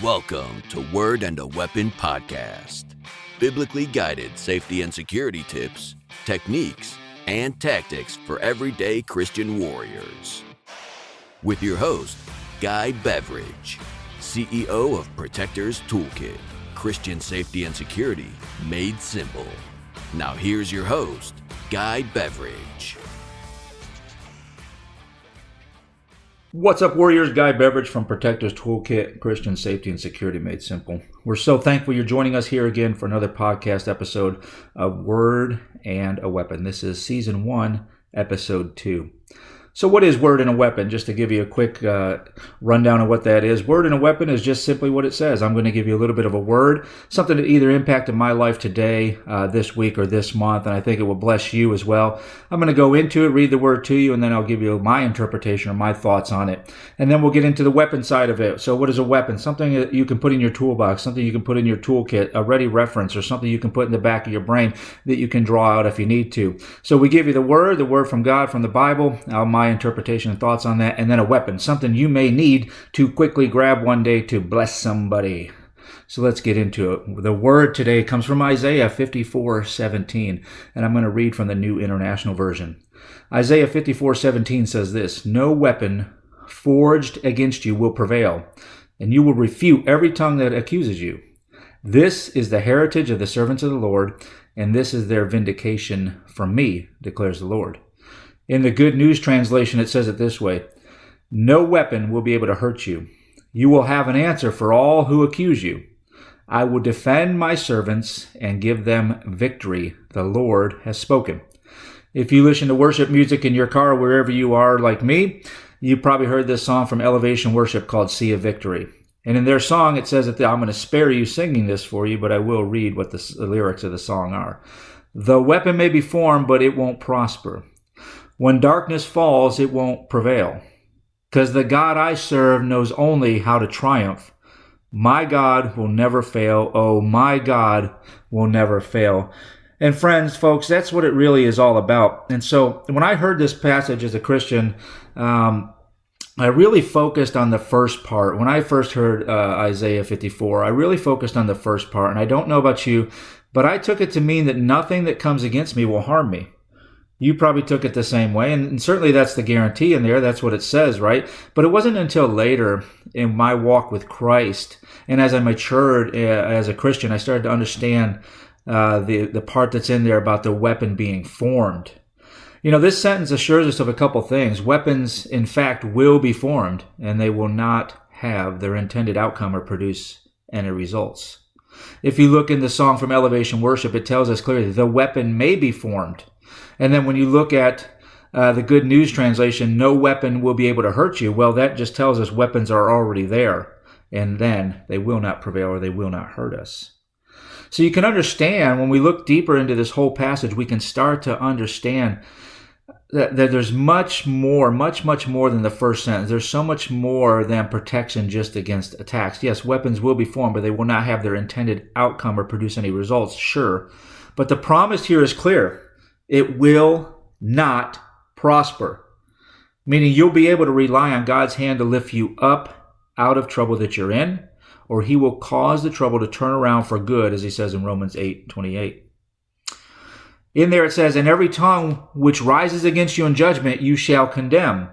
Welcome to Word and a Weapon Podcast. Biblically guided safety and security tips, techniques, and tactics for everyday Christian warriors. With your host, Guy Beveridge, CEO of Protector's Toolkit, Christian safety and security made simple. Now here's your host, Guy Beveridge. What's up, Warriors? Guy Beveridge from Protector's Toolkit, Christian Safety and Security Made Simple. We're so thankful you're joining us here again for another podcast episode of Word and a Weapon. This is Season 1, Episode 2. So what is Word and a Weapon? Just to give you a quick rundown of what that is. Word and a Weapon is just simply what it says. I'm going to give you a little bit of a word, something that either impacted my life today, this week, or this month, and I think it will bless you as well. I'm going to go into it, read the word to you, and then I'll give you my interpretation or my thoughts on it. And then we'll get into the weapon side of it. So what is a weapon? Something that you can put in your toolbox, something you can put in your toolkit, a ready reference, or something you can put in the back of your brain that you can draw out if you need to. So we give you the word from God, from the Bible, my interpretation and thoughts on that, and then a weapon, something you may need to quickly grab one day to bless somebody. So let's get into it. The word today comes from Isaiah 54:17, and I'm going to read from the New International Version. Isaiah 54:17 says this: "No weapon forged against you will prevail, and you will refute every tongue that accuses you. This is the heritage of the servants of the Lord, and this is their vindication from me, declares the Lord." In the Good News translation, it says it this way: "No weapon will be able to hurt you. You will have an answer for all who accuse you. I will defend my servants and give them victory. The Lord has spoken." If you listen to worship music in your car, wherever you are like me, you probably heard this song from Elevation Worship called "Sea of Victory." And in their song, it says that I'm going to spare you singing this for you, but I will read what the lyrics of the song are. "The weapon may be formed, but it won't prosper. When darkness falls, it won't prevail. Because the God I serve knows only how to triumph. My God will never fail. Oh, my God will never fail." And friends, folks, that's what it really is all about. And so when I heard this passage as a Christian, I really focused on the first part. When I first heard Isaiah 54, I really focused on the first part. And I don't know about you, but I took it to mean that nothing that comes against me will harm me. You probably took it the same way, and certainly that's the guarantee in there. That's what it says, right? But it wasn't until later in my walk with Christ, and as I matured as a Christian, I started to understand the part that's in there about the weapon being formed. You know, this sentence assures us of a couple things. Weapons, in fact, will be formed, and they will not have their intended outcome or produce any results. If you look in the song from Elevation Worship, it tells us clearly the weapon may be formed. And then when you look at the Good News translation, "No weapon will be able to hurt you," well, that just tells us weapons are already there, and then they will not prevail or they will not hurt us. So you can understand, when we look deeper into this whole passage, we can start to understand that there's much more than the first sentence. There's so much more than protection just against attacks. Yes, weapons will be formed, but they will not have their intended outcome or produce any results, sure. But the promise here is clear. It will not prosper, meaning you'll be able to rely on God's hand to lift you up out of trouble that you're in, or he will cause the trouble to turn around for good, as he says in Romans 8:28. In there it says, "And every tongue which rises against you in judgment you shall condemn."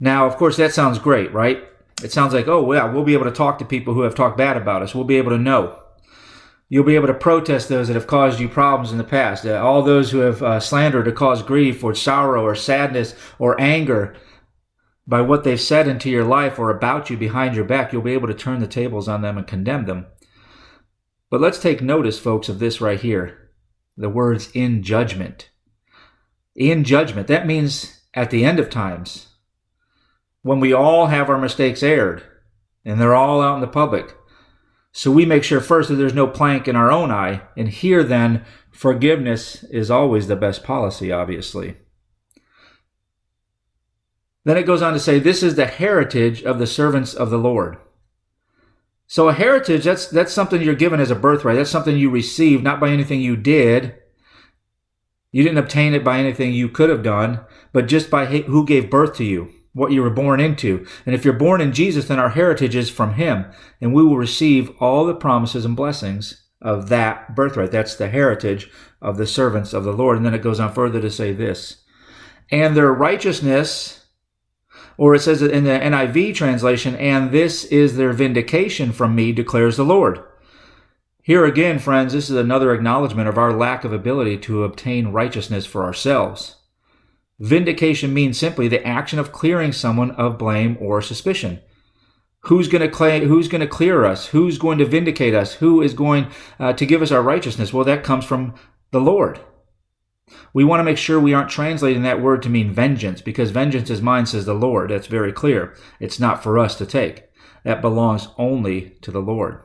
Now, of course, that sounds great, right? It sounds like, oh, yeah, we'll be able to talk to people who have talked bad about us. We'll be able to know. You'll be able to protest those that have caused you problems in the past. All those who have slandered or caused grief or sorrow or sadness or anger by what they've said into your life or about you behind your back, you'll be able to turn the tables on them and condemn them. But let's take notice, folks, of this right here. The words "in judgment." In judgment. That means at the end of times, when we all have our mistakes aired and they're all out in the public. So we make sure first that there's no plank in our own eye. And here then, forgiveness is always the best policy, obviously. Then it goes on to say, "This is the heritage of the servants of the Lord." So a heritage, that's something you're given as a birthright. That's something you receive, not by anything you did. You didn't obtain it by anything you could have done, but just by who gave birth to you. what you were born into. And if you're born in Jesus, then our heritage is from him, and we will receive all the promises and blessings of that birthright. That's the heritage of the servants of the Lord. And then it goes on further to say this, and their righteousness, or it says it in the NIV translation, and this is their vindication from me, declares the Lord. Here again, friends, this is another acknowledgement of our lack of ability to obtain righteousness for ourselves. Vindication means simply the action of clearing someone of blame or suspicion. Who's going to clear us? Who's going to vindicate us? Who is going to give us our righteousness? Well, that comes from the Lord. We want to make sure we aren't translating that word to mean vengeance, because vengeance is mine, says the Lord. That's very clear. It's not for us to take. That belongs only to the Lord.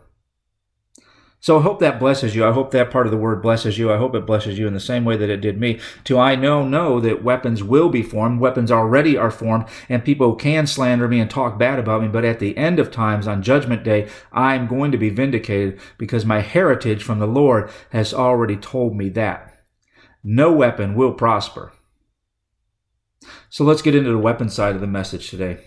So I hope that blesses you. I hope that part of the word blesses you. I hope it blesses you in the same way that it did me. I know that weapons will be formed. Weapons already are formed, and people can slander me and talk bad about me. But at the end of times, on Judgment Day, I'm going to be vindicated because my heritage from the Lord has already told me that. No weapon will prosper. So let's get into the weapon side of the message today.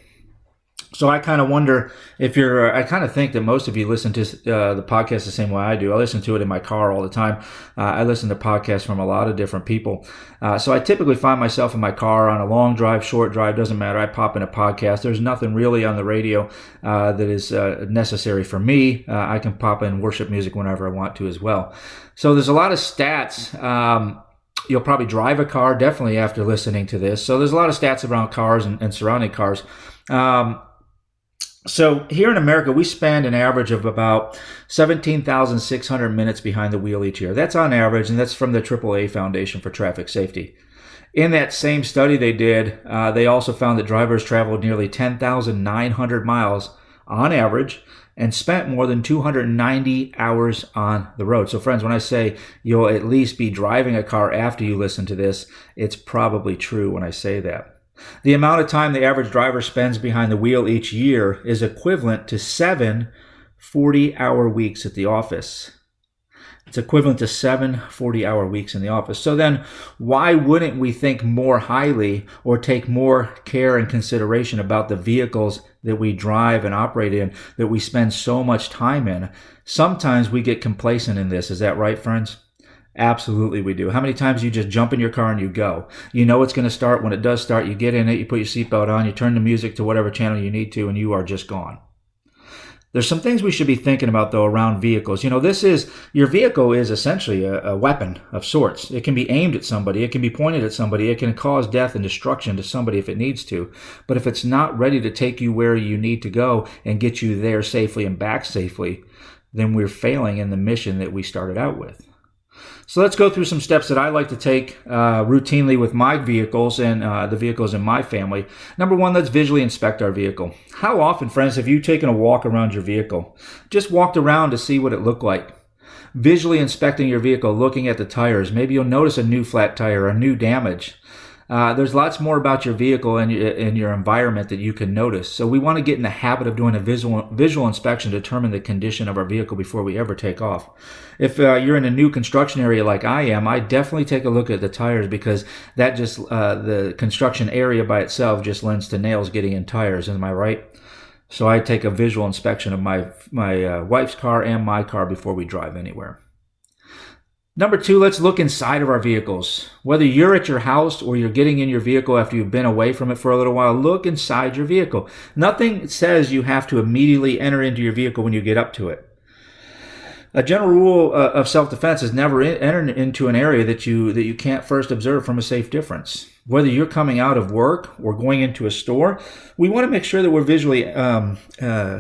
So I kind of wonder if I kind of think that most of you listen to the podcast the same way I do. I listen to it in my car all the time. I listen to podcasts from a lot of different people. So I typically find myself in my car on a long drive, short drive, doesn't matter. I pop in a podcast. There's nothing really on the radio that is necessary for me. I can pop in worship music whenever I want to as well. So there's a lot of stats. You'll probably drive a car definitely after listening to this. So there's a lot of stats around cars and surrounding cars. So here in America, we spend an average of about 17,600 minutes behind the wheel each year. That's on average, and that's from the AAA Foundation for Traffic Safety. In that same study they did, they also found that drivers traveled nearly 10,900 miles on average and spent more than 290 hours on the road. So friends, when I say you'll at least be driving a car after you listen to this, it's probably true when I say that. The amount of time the average driver spends behind the wheel each year is equivalent to 7 40-hour weeks at the office. It's equivalent to 7 40-hour weeks in the office. So then why wouldn't we think more highly or take more care and consideration about the vehicles that we drive and operate in, that we spend so much time in? Sometimes we get complacent in this. Is that right, friends? Absolutely we do. How many times you just jump in your car and you go? You know it's going to start. When it does start, you get in it, you put your seatbelt on, you turn the music to whatever channel you need to, and you are just gone. There's some things we should be thinking about, though, around vehicles. Your vehicle is essentially a weapon of sorts. It can be aimed at somebody. It can be pointed at somebody. It can cause death and destruction to somebody if it needs to. But if it's not ready to take you where you need to go and get you there safely and back safely, then we're failing in the mission that we started out with. So let's go through some steps that I like to take routinely with my vehicles and the vehicles in my family. Number one, let's visually inspect our vehicle. How often, friends, have you taken a walk around your vehicle? Just walked around to see what it looked like. Visually inspecting your vehicle, looking at the tires. Maybe you'll notice a new flat tire, a new damage. There's lots more about your vehicle and your environment that you can notice. So we want to get in the habit of doing a visual inspection to determine the condition of our vehicle before we ever take off. If you're in a new construction area like I am, I definitely take a look at the tires, because that just the construction area by itself just lends to nails getting in tires. Am I right? So I take a visual inspection of my wife's car and my car before we drive anywhere. Number two, let's look inside of our vehicles. Whether you're at your house or you're getting in your vehicle after you've been away from it for a little while, look inside your vehicle. Nothing says you have to immediately enter into your vehicle when you get up to it. A general rule of self-defense is never enter into an area that you can't first observe from a safe distance. Whether you're coming out of work or going into a store, we want to make sure that we're visually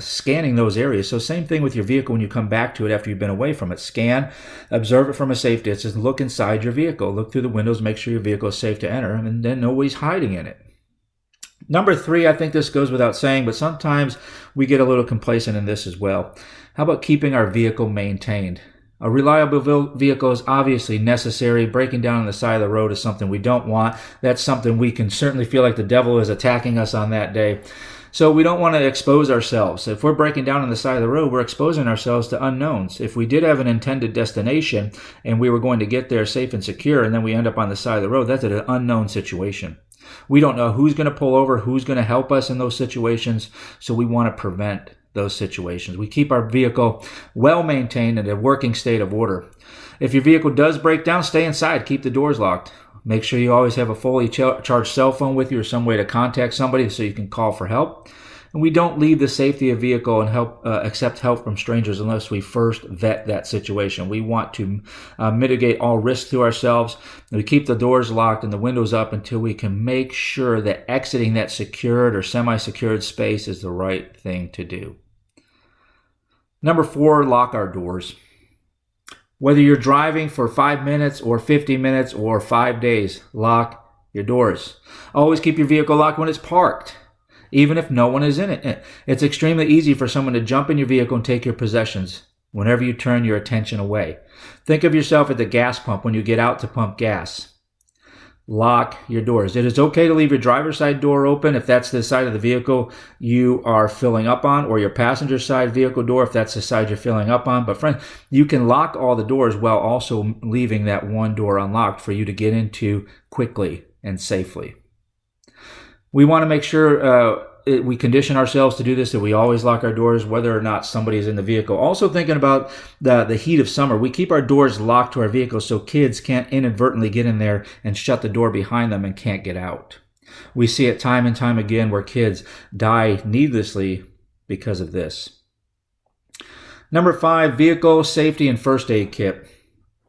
scanning those areas. So same thing with your vehicle when you come back to it after you've been away from it. Scan, observe it from a safe distance, look inside your vehicle. Look through the windows, make sure your vehicle is safe to enter, and then know what he's hiding in it. Number three, I think this goes without saying, but sometimes we get a little complacent in this as well. How about keeping our vehicle maintained? A reliable vehicle is obviously necessary. Breaking down on the side of the road is something we don't want. That's something we can certainly feel like the devil is attacking us on that day. So we don't want to expose ourselves. If we're breaking down on the side of the road, we're exposing ourselves to unknowns. If we did have an intended destination and we were going to get there safe and secure, and then we end up on the side of the road, that's an unknown situation. We don't know who's going to pull over, who's going to help us in those situations, so we want to prevent those situations. We keep our vehicle well maintained and in a working state of order. If your vehicle does break down, stay inside. Keep the doors locked. Make sure you always have a fully charged cell phone with you or some way to contact somebody so you can call for help. And we don't leave the safety of vehicle and accept help from strangers unless we first vet that situation. We want to mitigate all risks to ourselves. We keep the doors locked and the windows up until we can make sure that exiting that secured or semi-secured space is the right thing to do. Number 4, lock our doors. Whether you're driving for 5 minutes or 50 minutes or 5 days, lock your doors. Always keep your vehicle locked when it's parked, even if no one is in it. It's extremely easy for someone to jump in your vehicle and take your possessions whenever you turn your attention away. Think of yourself at the gas pump when you get out to pump gas. Lock your doors. It is okay to leave your driver's side door open if that's the side of the vehicle you are filling up on, or your passenger side vehicle door if that's the side you're filling up on. But friend, you can lock all the doors while also leaving that one door unlocked for you to get into quickly and safely. We want to make sure we condition ourselves to do this, that we always lock our doors whether or not somebody is in the vehicle. Also thinking about the heat of summer, we keep our doors locked to our vehicles so kids can't inadvertently get in there and shut the door behind them and can't get out. We see it time and time again where kids die needlessly because of this. Number 5, vehicle safety and first aid kit.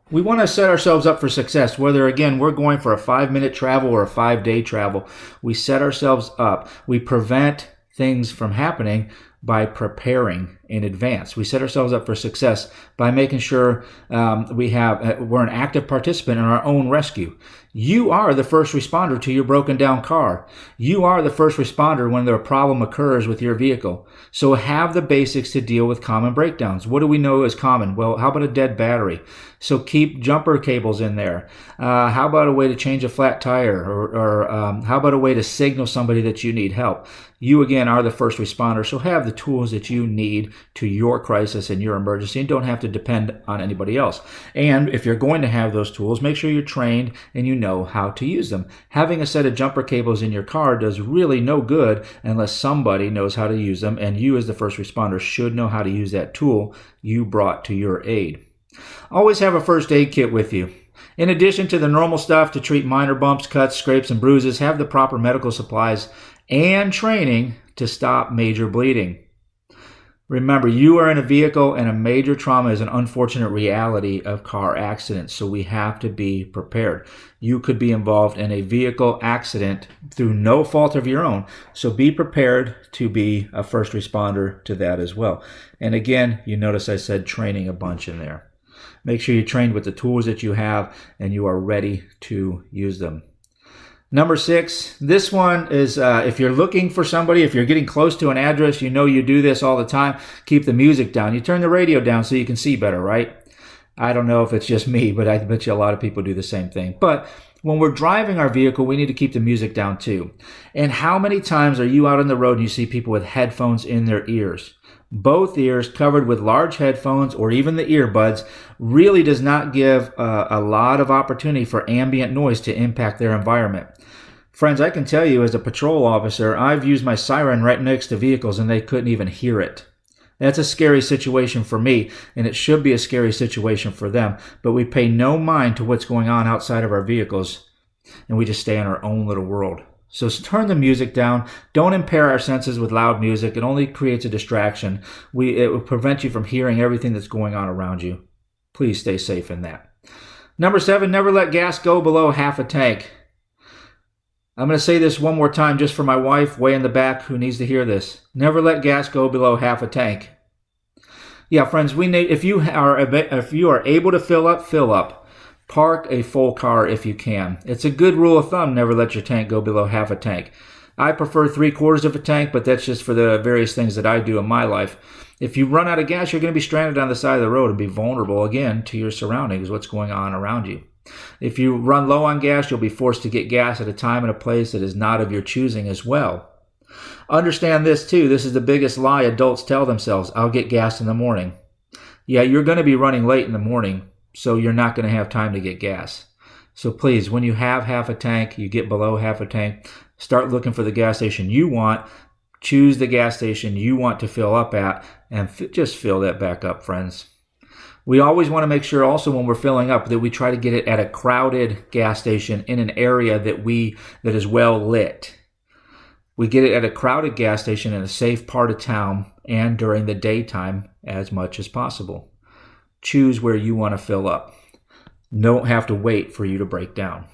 We want to set ourselves up for success, whether, again, we're going for a 5-minute travel or a 5-day travel. We set ourselves up. We prevent things from happening by preparing in advance. We set ourselves up for success by making sure we're an active participant in our own rescue. You are the first responder to your broken down car. You are the first responder when a problem occurs with your vehicle. So have the basics to deal with common breakdowns. What do we know is common? Well, how about a dead battery? So keep jumper cables in there. How about a way to change a flat tire? Or how about a way to signal somebody that you need help? You, again, are the first responder, so have the tools that you need to your crisis and your emergency and don't have to depend on anybody else. And if you're going to have those tools, make sure you're trained and you know how to use them. Having a set of jumper cables in your car does really no good unless somebody knows how to use them, and you as the first responder should know how to use that tool you brought to your aid. Always have a first aid kit with you. In addition to the normal stuff to treat minor bumps, cuts, scrapes, and bruises, have the proper medical supplies and training to stop major bleeding. Remember, you are in a vehicle and a major trauma is an unfortunate reality of car accidents, so we have to be prepared. You could be involved in a vehicle accident through no fault of your own, so be prepared to be a first responder to that as well. And again, you notice I said training a bunch in there. Make sure you're trained with the tools that you have and you are ready to use them. Number 6, this one is if you're looking for somebody, if you're getting close to an address, you know you do this all the time, keep the music down. You turn the radio down so you can see better, right? I don't know if it's just me, but I bet you a lot of people do the same thing. But when we're driving our vehicle, we need to keep the music down too. And how many times are you out on the road and you see people with headphones in their ears? Both ears covered with large headphones or even the earbuds really does not give a lot of opportunity for ambient noise to impact their environment. Friends, I can tell you as a patrol officer, I've used my siren right next to vehicles and they couldn't even hear it. That's a scary situation for me, and it should be a scary situation for them, but we pay no mind to what's going on outside of our vehicles, and we just stay in our own little world. So turn the music down. Don't impair our senses with loud music. It only creates a distraction. It will prevent you from hearing everything that's going on around you. Please stay safe in that. Number 7, never let gas go below half a tank. I'm going to say this one more time just for my wife way in the back who needs to hear this. Never let gas go below half a tank. Yeah, friends, if you are able to fill up. Park a full car if you can. It's a good rule of thumb, never let your tank go below half a tank. I prefer 3/4 of a tank, but that's just for the various things that I do in my life. If you run out of gas, you're going to be stranded on the side of the road and be vulnerable again to your surroundings, what's going on around you. If you run low on gas, you'll be forced to get gas at a time and a place that is not of your choosing as well. Understand this too. This is the biggest lie adults tell themselves. I'll get gas in the morning. Yeah, you're going to be running late in the morning, so you're not going to have time to get gas. So please, when you have half a tank, you get below half a tank, start looking for the gas station you want. Choose the gas station you want to fill up at, and just fill that back up, friends. We always want to make sure also when we're filling up that we try to get it at a crowded gas station in an area that is well lit. We get it at a crowded gas station in a safe part of town and during the daytime as much as possible. Choose where you want to fill up. Don't have to wait for you to break down.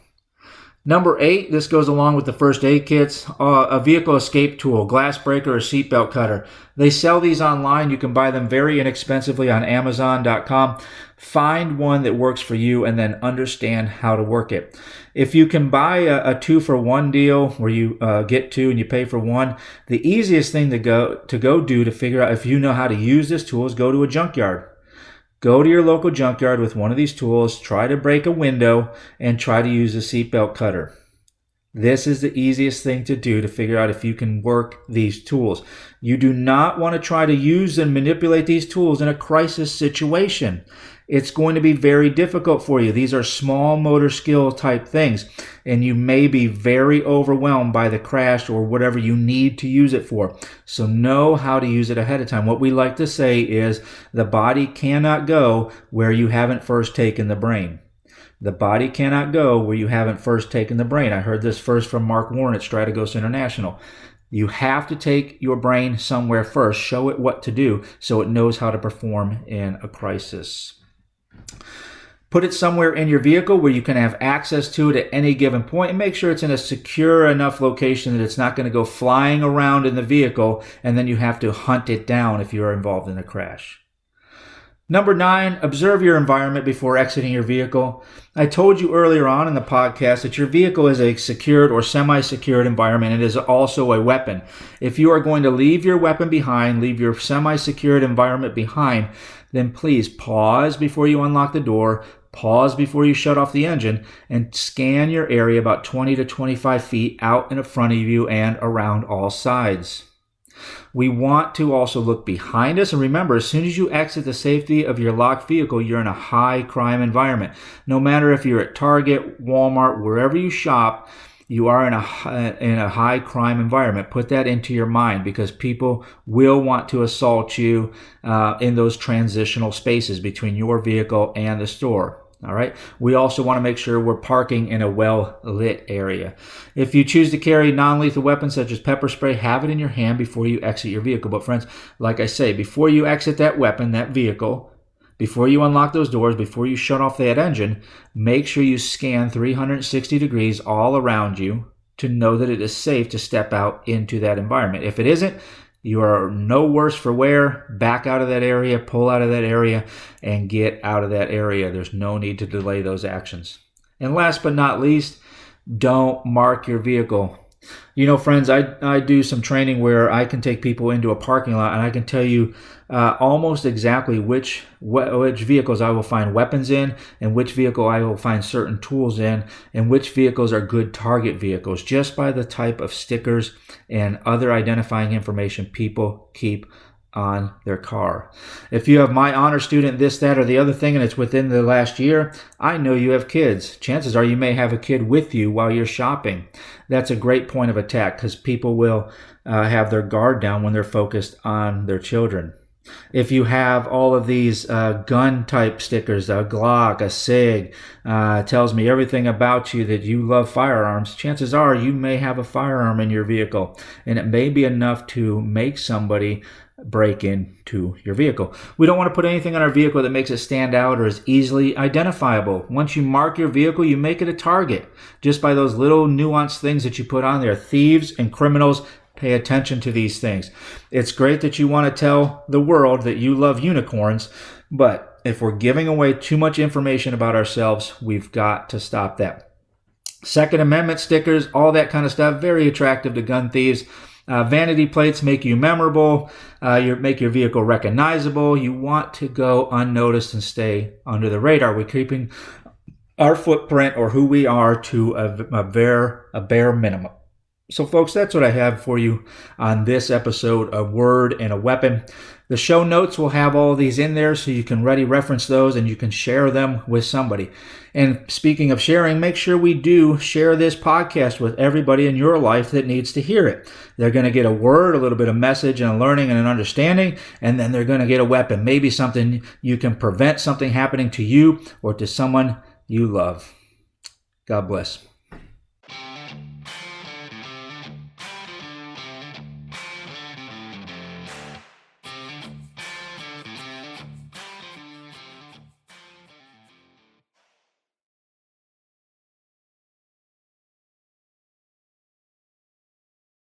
Number 8, this goes along with the first aid kits, a vehicle escape tool, glass breaker, or seatbelt cutter. They sell these online. You can buy them very inexpensively on Amazon.com. Find one that works for you and then understand how to work it. If you can buy a 2-for-1 deal where you get 2 and you pay for 1, the easiest thing to go do to figure out if you know how to use this tool is go to a junkyard. Go to your local junkyard with one of these tools, try to break a window, and try to use a seatbelt cutter. This is the easiest thing to do to figure out if you can work these tools. You do not want to try to use and manipulate these tools in a crisis situation. It's going to be very difficult for you. These are small motor skill type things, and you may be very overwhelmed by the crash or whatever you need to use it for. So know how to use it ahead of time. What we like to say is the body cannot go where you haven't first taken the brain. The body cannot go where you haven't first taken the brain. I heard this first from Mark Warren at Strategos International. You have to take your brain somewhere first, show it what to do so it knows how to perform in a crisis. Put it somewhere in your vehicle where you can have access to it at any given point, and make sure it's in a secure enough location that it's not going to go flying around in the vehicle and then you have to hunt it down if you're involved in a crash. Number 9, observe your environment before exiting your vehicle. I told you earlier on in the podcast that your vehicle is a secured or semi-secured environment. It is also a weapon. If you are going to leave your weapon behind, leave your semi-secured environment behind, then please pause before you unlock the door, pause before you shut off the engine, and scan your area about 20 to 25 feet out in front of you and around all sides. We want to also look behind us, and remember, as soon as you exit the safety of your locked vehicle, you're in a high crime environment. No matter if you're at Target, Walmart, wherever you shop, you are in a high crime environment. Put that into your mind, because people will want to assault you in those transitional spaces between your vehicle and the store. All right. We also want to make sure we're parking in a well-lit area. If you choose to carry non-lethal weapons such as pepper spray, have it in your hand before you exit your vehicle. But friends, like I say, before you exit that weapon, that vehicle, before you unlock those doors, before you shut off that engine, make sure you scan 360 degrees all around you to know that it is safe to step out into that environment. If it isn't, you are no worse for wear. Back out of that area, pull out of that area, and get out of that area. There's no need to delay those actions. And last but not least, don't mark your vehicle. You know, friends, I do some training where I can take people into a parking lot and I can tell you almost exactly which vehicles I will find weapons in, and which vehicle I will find certain tools in, and which vehicles are good target vehicles, just by the type of stickers and other identifying information people keep on their car. If you have my honor student, this, that, or the other thing, and it's within the last year, I know you have kids. Chances are you may have a kid with you while you're shopping. That's a great point of attack, because people will have their guard down when they're focused on their children. If you have all of these gun type stickers, a Glock, a SIG, tells me everything about you that you love firearms, chances are you may have a firearm in your vehicle, and it may be enough to make somebody break into your vehicle. We don't want to put anything on our vehicle that makes it stand out or is easily identifiable. Once you mark your vehicle, you make it a target just by those little nuanced things that you put on there. Thieves and criminals pay attention to these things. It's great that you want to tell the world that you love unicorns, but if we're giving away too much information about ourselves, we've got to stop that. Second Amendment stickers, all that kind of stuff, very attractive to gun thieves. Vanity plates make you memorable, make your vehicle recognizable. You want to go unnoticed and stay under the radar. We're keeping our footprint or who we are to a bare minimum. So, folks, that's what I have for you on this episode of Word and a Weapon. The show notes will have all of these in there so you can ready reference those and you can share them with somebody. And speaking of sharing, make sure we do share this podcast with everybody in your life that needs to hear it. They're going to get a word, a little bit of message and a learning and an understanding, and then they're going to get a weapon, maybe something you can prevent something happening to you or to someone you love. God bless.